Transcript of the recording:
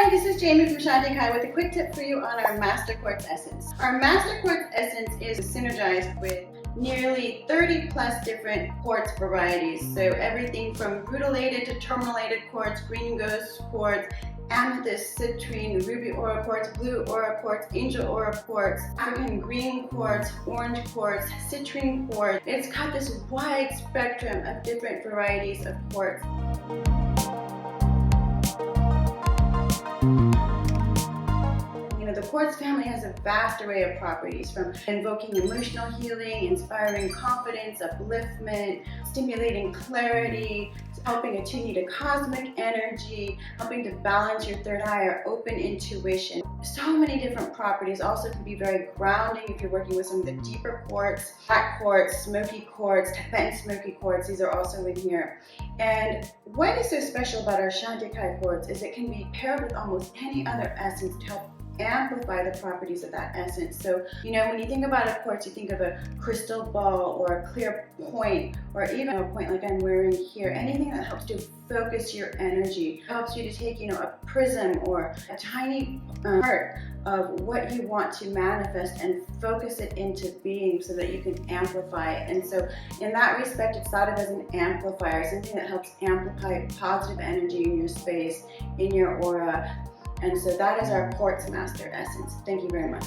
Hi, this is Jamie from Shanti with a quick tip for you on our Master Quartz Essence. Our Master Quartz Essence is synergized with nearly 30 plus different quartz varieties. So everything from rutilated to tourmalated quartz, green ghost quartz, amethyst, citrine, ruby aura quartz, blue aura quartz, angel aura quartz, African green quartz, orange quartz, citrine quartz. It's got this wide spectrum of different varieties of quartz. The quartz family has a vast array of properties, from invoking emotional healing, inspiring confidence, upliftment, stimulating clarity, helping attune you to cosmic energy, helping to balance your third eye or open intuition. So many different properties. Also can be very grounding if you're working with some of the deeper quartz, black quartz, smoky quartz, Tibetan smoky quartz. These are also in here. And what is so special about our Shanti quartz is it can be paired with almost any other essence to help amplify the properties of that essence. So, when you think about a quartz, you think of a crystal ball or a clear point, or even a point like I'm wearing here. Anything that helps to focus your energy, helps you to take, a prism or a tiny part of what you want to manifest and focus it into being so that you can amplify it. And so in that respect, it's thought of as an amplifier, something that helps amplify positive energy in your space, in your aura. And so that is our Quartz Master Essence. Thank you very much.